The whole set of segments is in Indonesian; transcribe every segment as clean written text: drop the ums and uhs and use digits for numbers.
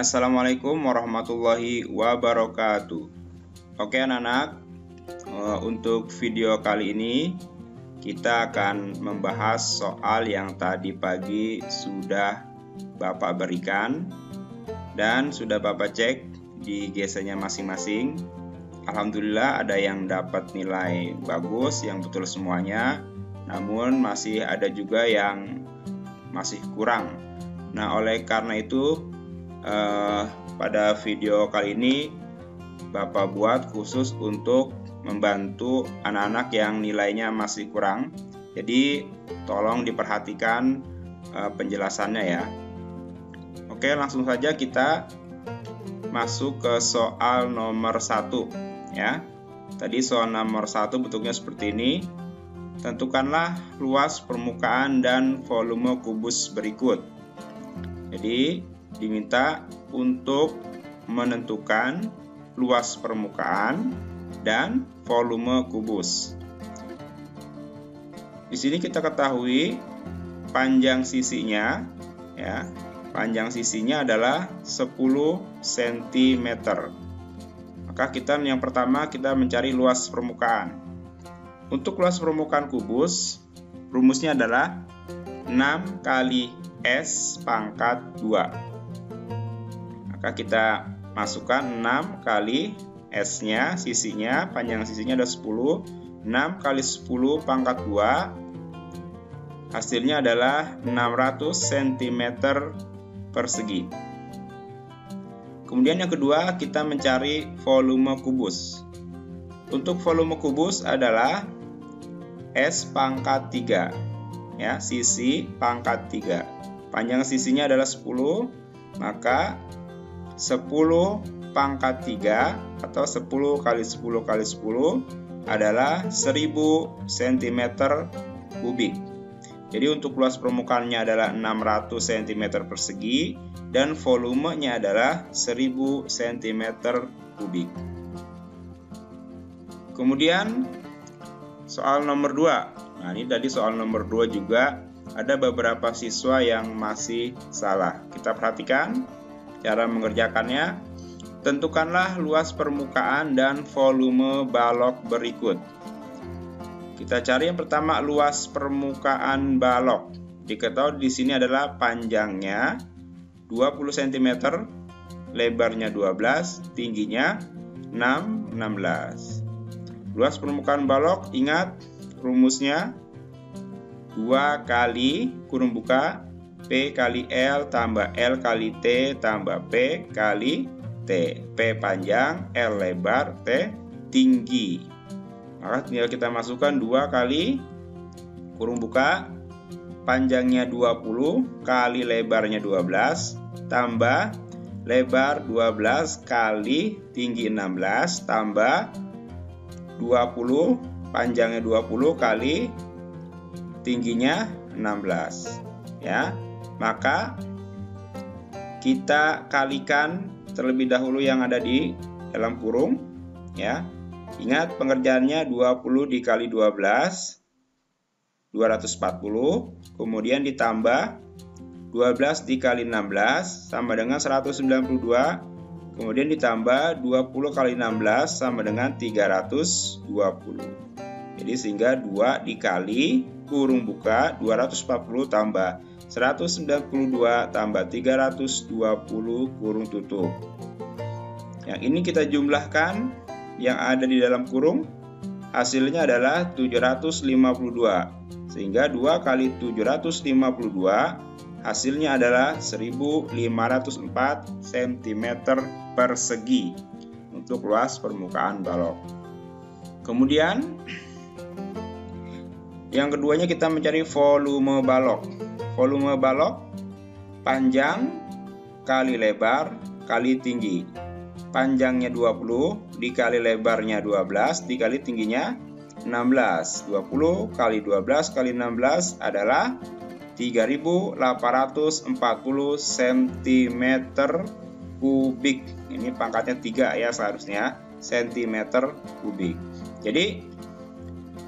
Assalamualaikum warahmatullahi wabarakatuh. Oke anak-anak, untuk video kali ini kita akan membahas soal yang tadi pagi sudah Bapak berikan dan sudah Bapak cek di GC-nya masing-masing. Alhamdulillah ada yang dapat nilai bagus, yang betul semuanya, namun masih ada juga yang masih kurang. Nah, oleh karena itu pada video kali ini Bapak buat khusus untuk membantu anak-anak yang nilainya masih kurang. Jadi tolong diperhatikan penjelasannya ya. Oke, langsung saja kita masuk ke soal nomor 1 ya. Tadi soal nomor 1 bentuknya seperti ini. Tentukanlah luas permukaan dan volume kubus berikut. Jadi diminta untuk menentukan luas permukaan dan volume kubus. Di sini kita ketahui panjang sisinya ya. Panjang sisinya adalah 10 cm. Maka yang pertama kita mencari luas permukaan. Untuk luas permukaan kubus, rumusnya adalah 6 kali S pangkat 2. Maka kita masukkan 6 kali S-nya, sisinya, panjang sisinya ada 10. 6 kali 10 pangkat 2, hasilnya adalah 600 cm persegi. Kemudian yang kedua, kita mencari volume kubus. Untuk volume kubus adalah S pangkat 3. Ya, sisi pangkat 3. Panjang sisinya adalah 10, maka 10 pangkat 3 atau 10 kali 10 kali 10 adalah 1000 cm kubik. Jadi untuk luas permukaannya adalah 600 cm persegi dan volumenya adalah 1000 cm kubik. Kemudian soal nomor 2. Nah, ini tadi soal nomor 2 juga ada beberapa siswa yang masih salah. Kita perhatikan cara mengerjakannya. Tentukanlah luas permukaan dan volume balok berikut. Kita cari yang pertama luas permukaan balok. Diketahui di sini adalah panjangnya 20 cm, lebarnya 12, tingginya 16. Luas permukaan balok, ingat rumusnya 2 kali kurung buka P kali L tambah L kali T tambah P kali T. P panjang, L lebar, T tinggi. Maka tinggal kita masukkan 2 kali kurung buka, panjangnya 20 kali lebarnya 12 tambah lebar 12 kali tinggi 16 tambah 20, panjangnya 20 kali tingginya 16 ya. Maka kita kalikan terlebih dahulu yang ada di dalam kurung ya. Ingat pengerjaannya 20 dikali 12 240, kemudian ditambah 12 dikali 16 sama dengan 192, kemudian ditambah 20 kali 16 sama dengan 320. Jadi sehingga 2 dikali kurung buka 240 tambah 192 tambah 320 kurung tutup. Yang ini kita jumlahkan yang ada di dalam kurung, hasilnya adalah 752. Sehingga 2 kali 752 hasilnya adalah 1504 cm persegi untuk luas permukaan balok. Kemudian yang keduanya kita mencari volume balok. Volume balok panjang kali lebar kali tinggi. Panjangnya 20 dikali lebarnya 12 dikali tingginya 16. 20 kali 12 kali 16 adalah 3840 cm kubik. Ini pangkatnya 3 ya seharusnya, cm kubik. Jadi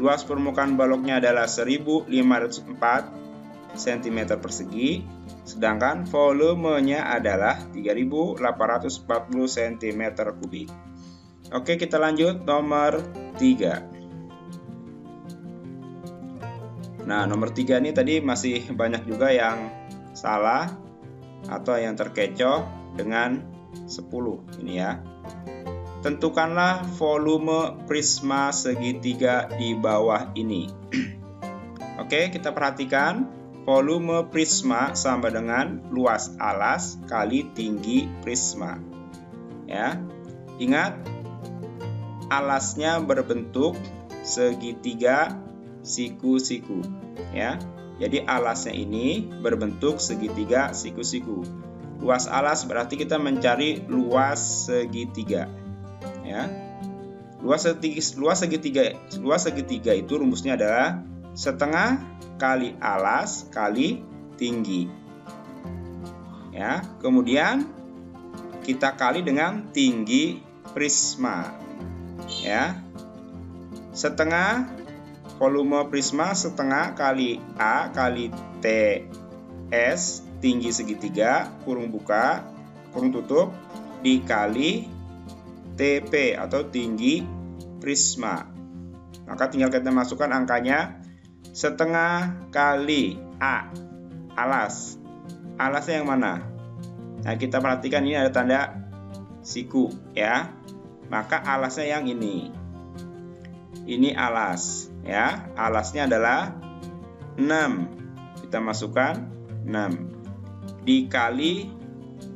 luas permukaan baloknya adalah 1504 cm persegi sedangkan volumenya adalah 3.840 cm3. Oke, kita lanjut nomor 3. Nah, nomor 3 ini tadi masih banyak juga yang salah atau yang terkecoh dengan 10 ini ya. Tentukanlah volume prisma segitiga di bawah ini. Oke, kita perhatikan volume prisma sama dengan luas alas kali tinggi prisma. Ya. Ingat, alasnya berbentuk segitiga siku-siku ya. Jadi alasnya ini berbentuk segitiga siku-siku. Luas alas berarti kita mencari luas segitiga ya. Luas segitiga itu rumusnya adalah setengah kali alas kali tinggi ya. Kemudian kita kali dengan tinggi prisma ya. Setengah volume prisma setengah kali A kali TS tinggi segitiga kurung buka kurung tutup dikali TP atau tinggi prisma. Maka tinggal kita masukkan angkanya setengah kali A alas. Alasnya yang mana? Nah, kita perhatikan ini ada tanda siku ya. Maka alasnya yang ini. Ini alas ya. Alasnya adalah 6. Kita masukkan 6 dikali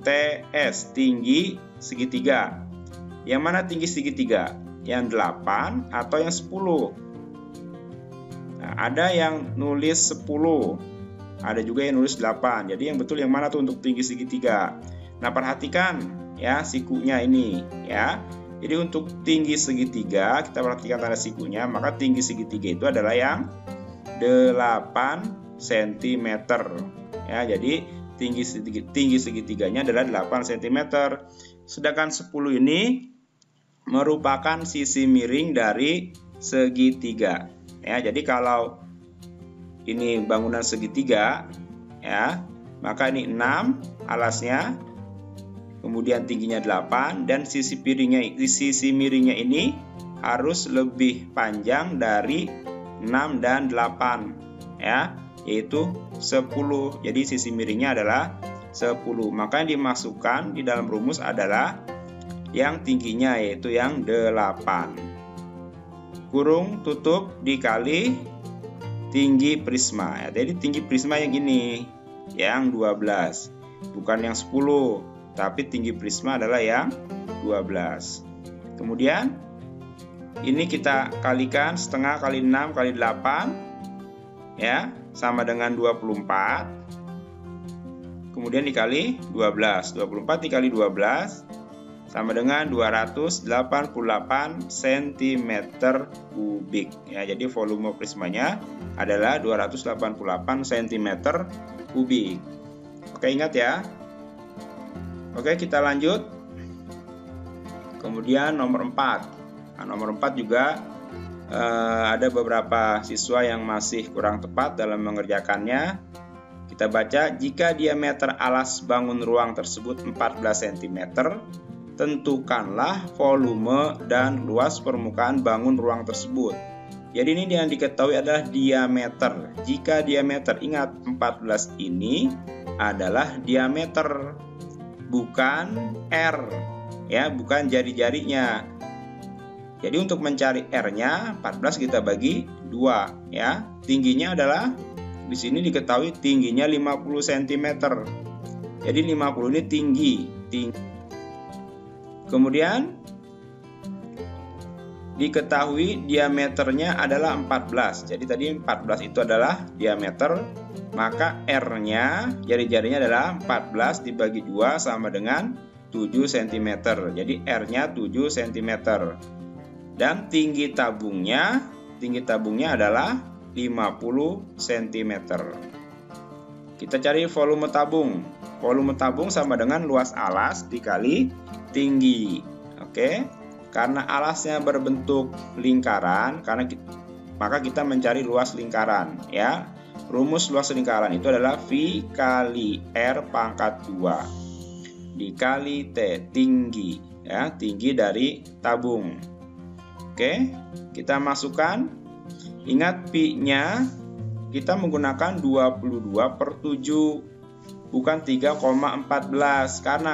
TS tinggi segitiga. Yang mana tinggi segitiga? Yang 8 atau yang 10? Nah, ada yang nulis 10. Ada juga yang nulis 8. Jadi yang betul yang mana tuh untuk tinggi segitiga? Nah, perhatikan ya sikunya ini ya. Jadi untuk tinggi segitiga, kita perhatikan tanda sikunya, maka tinggi segitiga itu adalah yang 8 cm. Ya, jadi tinggi segitiganya adalah 8 cm. Sedangkan 10 ini merupakan sisi miring dari segitiga. Ya, jadi kalau ini bangunan segitiga, ya, maka ini 6 alasnya. Kemudian tingginya 8 dan sisi miringnya ini harus lebih panjang dari 6 dan 8 ya, yaitu 10. Jadi sisi miringnya adalah 10. Maka yang dimasukkan di dalam rumus adalah yang tingginya yaitu yang 8. Kurung tutup dikali tinggi prisma ya. Jadi tinggi prisma yang ini yang 12, bukan yang 10. Tapi tinggi prisma adalah yang 12. Kemudian ini kita kalikan setengah kali 6 kali 8 ya, sama dengan 24. Kemudian dikali 12. 24 dikali 12 sama dengan 288 cm3 ya. Jadi volume prismanya adalah 288 cm3. Oke, ingat ya. Oke, kita lanjut. Kemudian nomor 4. Nah, nomor 4 juga ada beberapa siswa yang masih kurang tepat dalam mengerjakannya. Kita baca, jika diameter alas bangun ruang tersebut 14 cm, tentukanlah volume dan luas permukaan bangun ruang tersebut. Jadi ini yang diketahui adalah diameter. Jika diameter, ingat 14 ini adalah diameter, bukan R ya, bukan jari-jarinya. Jadi untuk mencari R-nya 14 kita bagi 2 ya. Tingginya adalah di sini diketahui tingginya 50 cm. Jadi 50 ini tinggi. Kemudian diketahui diameternya adalah 14. Jadi tadi 14 itu adalah diameter, maka R-nya, jari-jarinya adalah 14 dibagi 2 sama dengan 7 cm. Jadi R-nya 7 cm. Dan tinggi tabungnya adalah 50 cm. Kita cari volume tabung. Volume tabung sama dengan luas alas dikali tinggi. Oke. Karena alasnya berbentuk lingkaran, maka kita mencari luas lingkaran ya. rumus luas lingkaran itu adalah V kali R pangkat 2 dikali T, tinggi, ya, tinggi dari tabung. Oke, kita masukkan. Ingat Pi-nya kita menggunakan 22/7, bukan 3,14 karena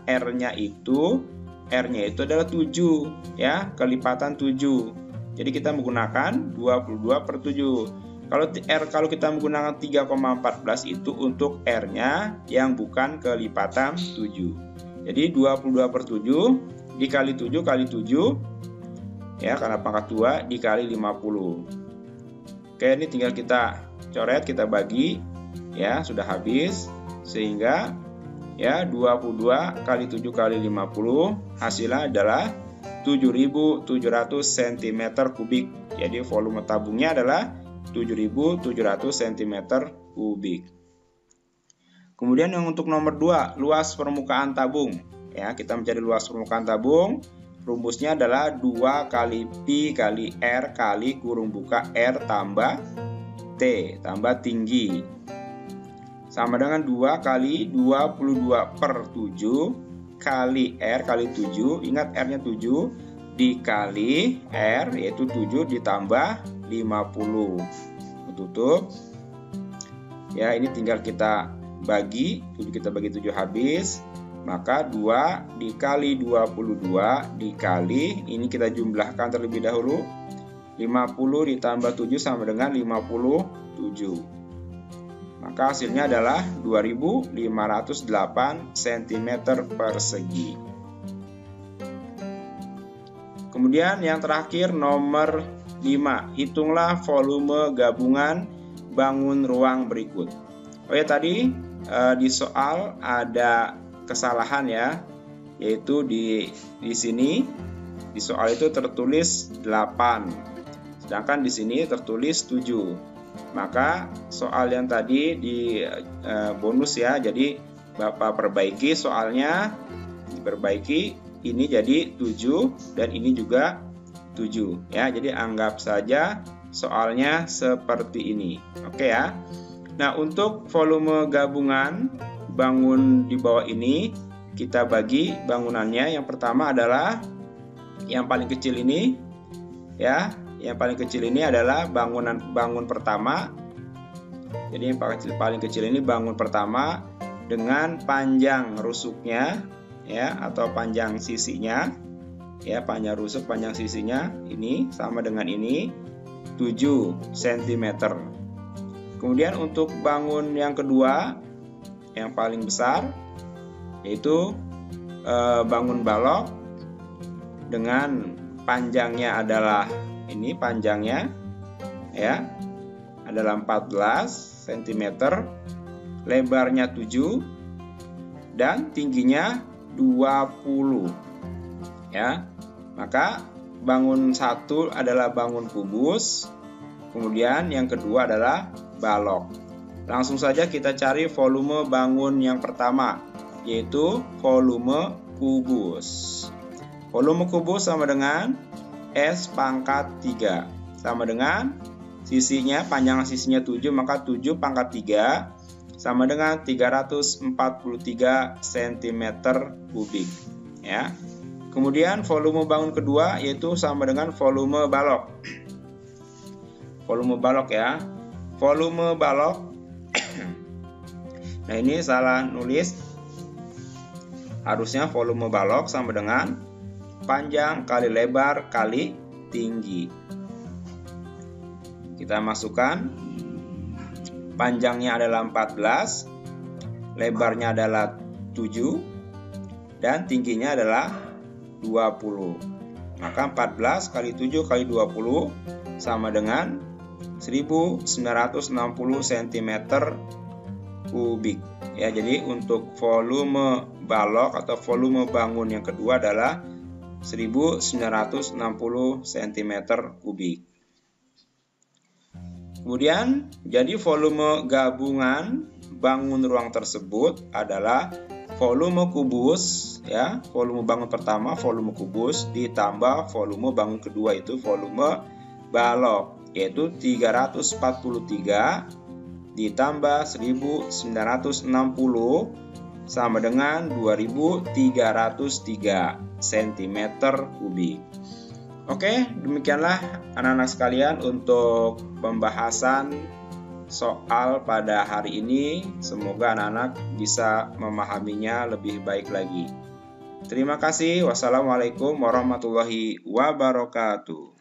R-nya itu adalah 7, ya, kelipatan 7. Jadi kita menggunakan 22/7. Kalau kita menggunakan 3,14 itu untuk R-nya yang bukan kelipatan 7. Jadi 22/7 dikali 7 kali 7, ya, karena pangkat 2 dikali 50. Oke, ini tinggal kita coret, kita bagi, ya, sudah habis. Sehingga, ya, 22 kali 7 kali 50 hasilnya adalah 7.700 cm3. Jadi volume tabungnya adalah 7.700 cm3. Kemudian yang untuk nomor 2, luas permukaan tabung. Ya, kita mencari luas permukaan tabung. Rumusnya adalah 2 kali Pi kali R kali kurung buka R tambah T tambah tinggi. Sama dengan 2 kali 22/7 kali R kali 7. Ingat R-nya 7 dikali R, yaitu 7 ditambah 50. Tutup. Ya, ini tinggal kita bagi. 7 kita bagi 7 habis. Maka 2 dikali 22 dikali, ini kita jumlahkan terlebih dahulu, 50 ditambah 7 sama dengan 57. Maka hasilnya adalah 2.508 cm/segi. Kemudian yang terakhir nomor 5, hitunglah volume gabungan bangun ruang berikut. Oh ya, tadi di soal ada kesalahan, ya, yaitu di sini di soal itu tertulis 8, sedangkan di sini tertulis 7. Maka soal yang tadi di bonus, ya, jadi Bapak perbaiki soalnya, diperbaiki, ini jadi 7 dan ini juga 7, ya. Jadi anggap saja soalnya seperti ini. Oke, ya. Nah, untuk volume gabungan bangun di bawah ini kita bagi bangunannya. Yang pertama adalah yang paling kecil ini, ya, yang paling kecil ini adalah bangun pertama. Jadi yang paling kecil ini bangun pertama dengan panjang rusuknya, ya, atau panjang sisinya, ya, panjang rusuk panjang sisinya ini sama dengan ini 7 cm. Kemudian untuk bangun yang kedua yang paling besar, yaitu bangun balok dengan panjangnya adalah ini, panjangnya, ya, adalah 14 cm, lebarnya 7 dan tingginya 20, ya. Maka bangun satu adalah bangun kubus, kemudian yang kedua adalah balok. Langsung saja kita cari volume bangun yang pertama, yaitu volume kubus. Volume kubus sama dengan S pangkat 3. Sama dengan sisinya, panjang sisinya 7, maka 7 pangkat 3 sama dengan 343 cm3, ya. Kemudian volume bangun kedua yaitu sama dengan volume balok. Volume balok, ya. Volume balok. Nah, ini salah nulis. Harusnya volume balok sama dengan panjang kali lebar kali tinggi. Kita masukkan. Panjangnya adalah 14, lebarnya adalah 7, dan tingginya adalah 20. Maka 14 kali 7 kali 20 sama dengan 1960 cm3. Ya, jadi untuk volume balok atau volume bangun yang kedua adalah 1960 cm3. Kemudian, jadi volume gabungan bangun ruang tersebut adalah volume kubus, ya, volume bangun pertama volume kubus ditambah volume bangun kedua itu volume balok, yaitu 343 ditambah 1960 sama dengan 2303 cm3. Oke, demikianlah anak-anak sekalian untuk pembahasan soal pada hari ini. Semoga anak-anak bisa memahaminya lebih baik lagi. Terima kasih. Wassalamualaikum warahmatullahi wabarakatuh.